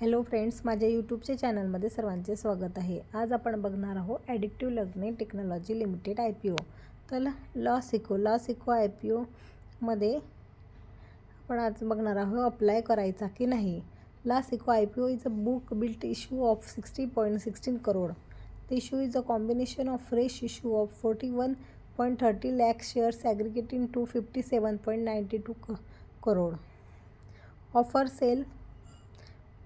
Hello friends, माझ्या यूट्यूबच्या चॅनलमध्ये सर्वांचे स्वागत आहे। आज आपण बघणार आहोत addictive learning technology limited IPO। तर लॉसिको IPO मध्ये आपण आज बघणार आहोत अप्लाय करायचा की नाही। लॉसिको IPO is a book built issue of 60.16 crore. The issue is a combination of fresh issue of 41.30 lakh shares aggregating to 57.92 crore. Offer sale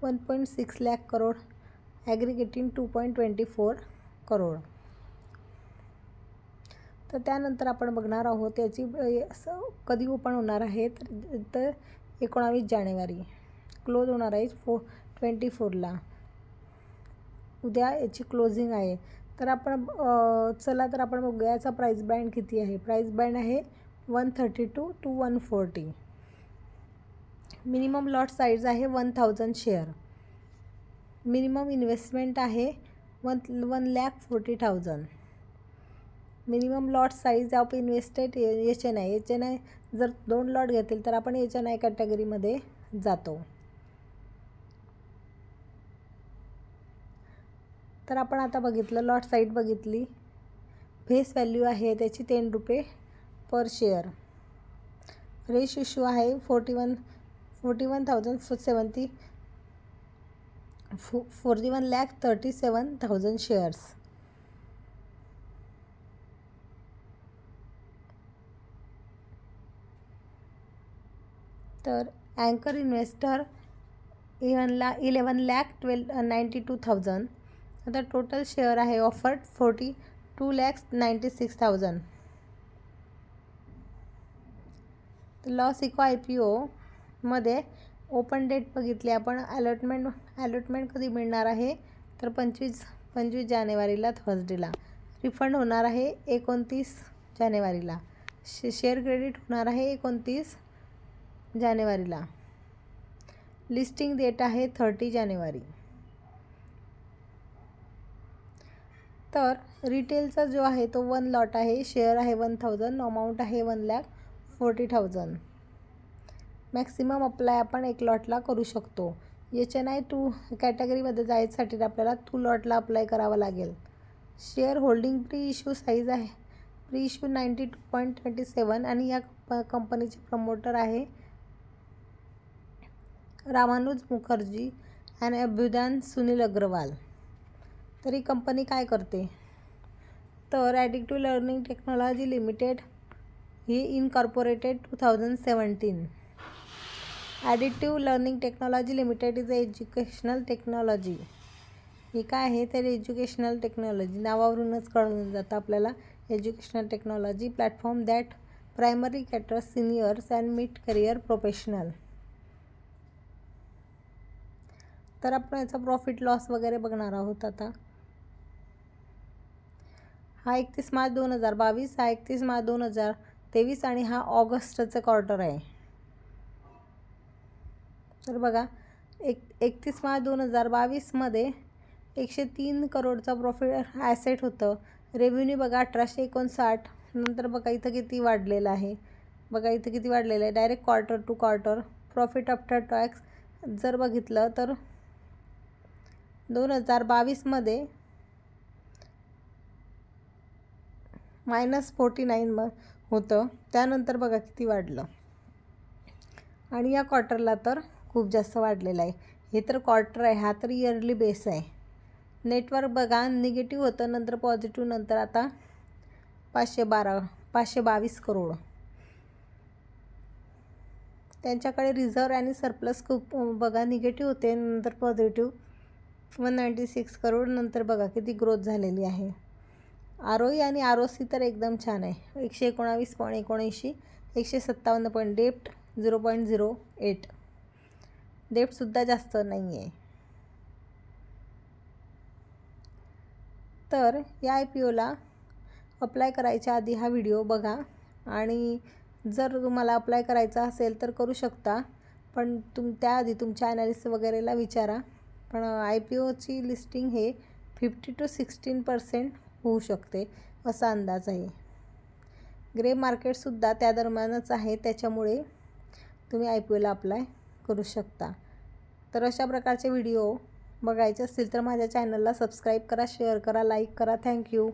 1.6 lakh crore aggregating 2.24 crore. तर त्यानंतर आपण बघणार आहोत याची कधी ओपन होणार आहे तर 19 जानेवारी क्लोज होणार आहे 24ला। उद्या याची क्लोजिंग आहे। तर आपण चला तर आपण बघूया याचा प्राइस बँड किती आहे। प्राइस बँड आहे 132 to 140। मिनिमम लॉट साइज आहे 1000 शेअर। मिनिमम इन्व्हेस्टमेंट आहे 1,40,000। Minimum lot size of invested HNI जर 2 लॉट घेतील तर आपण HNI कॅटेगरीमध्ये जातो। तर आपण आता बघितलं लॉट साइज बघितली। फेस व्हॅल्यू आहे त्याची 10 रुपये पर शेअर। फ्रेश इश्यू आहे 41,37,000 शेअर्स। तर अँकर इन्व्हेस्टर 11,92,000। आता टोटल शेअर आहे ऑफर्ड 42,96,000। लॉसिको IPO मध्ये ओपन डेट बघितली आपण। अलॉटमेंट कधी मिळणार आहे तर 25 जानेवारीला थर्सडेला। रिफंड होणार आहे 29 जानेवारीला। शेअर क्रेडिट होणार आहे 29 जानेवारीला। लिस्टिंग डेट आहे 30 जानेवारी। तर रिटेलचा जो आहे तो 1 लॉट आहे। शेअर आहे 1000। अमाऊंट आहे 1,40,000। मॅक्सिमम अप्लाय आपण 1 लॉटला करू शकतो। HNI 2 कॅटेगरीमध्ये जायसाठी आपल्याला 2 लॉटला अप्लाय करावं लागेल। Share holding pre issue size आहे प्री इश्यू 92.27 आणि या कंपनीचे प्रमोटर आहे रामानुज मुखर्जी आणि अभ्युदय सुनील अग्रवाल। तर ही कंपनी काय करते तर ॲडिक्टिव्ह लर्निंग टेक्नॉलॉजी लिमिटेड ही incorporated 2017। Addictive learning technology limited is a educational technology. ही काय आहे तर एज्युकेशनल टेक्नॉलॉजी नावावरूनच कळून जातं आपल्याला। Educational technology platform that primary caters seniors and mid career professional. तर आपण याचा प्रॉफिट लॉस वगैरे बघणार आहोत आता। हा 31 मार्च 2022, हा 31 मार्च 2023 आणि हा ऑगस्टचा क्वार्टर आहे। तर बघा 31 मार्च 2022 मध्ये 103 करोडचा प्रॉफिट ॲसेट होतं। रेव्हेन्यू बघा 1859। नंतर बघा इथं किती वाढलेलं आहे। बघा इथं किती वाढलेलं आहे direct quarter to quarter. Profit after tax जर बघितलं तर 2022 मध्ये -49 होतं। त्यानंतर बघा किती वाढलं आणि या क्वार्टरला तर खूप जास्त वाढलेलं आहे। हे तर क्वार्टर आहे, हा तर इयरली बेस आहे। नेटवर्क बघा निगेटिव्ह होतं नंतर पॉझिटिव्ह नंतर आता 522 करोड। त्यांच्याकडे रिझर्व आणि सरप्लस खूप बघा निगेटिव्ह होते नंतर पॉझिटिव्ह 196 करोड। नंतर बघा किती ग्रोथ झालेली आहे। ROE आणि ROC तर एकदम छान आहे 119.79, 157. डेप्ट 0.08। डेप्टसुद्धा जास्त नाही आहे। तर या IPOला अप्लाय करायच्या आधी हा व्हिडिओ बघा आणि जर तुम्हाला अप्लाय करायचा असेल तर करू शकता, पण त्याआधी तुमच्या ॲनालिस्ट वगैरेला विचारा। पण IPOची लिस्टिंग हे 50 to 16% होऊ शकते असा अंदाज आहे। ग्रे मार्केटसुद्धा त्या दरम्यानच आहे, त्याच्यामुळे तुम्ही IPOला अप्लाय करू शकता। तर अशा प्रकारचे व्हिडिओ बघायचे असतील तर माझ्या चॅनलला सबस्क्राईब करा, शेअर करा, लाईक करा. थँक्यू.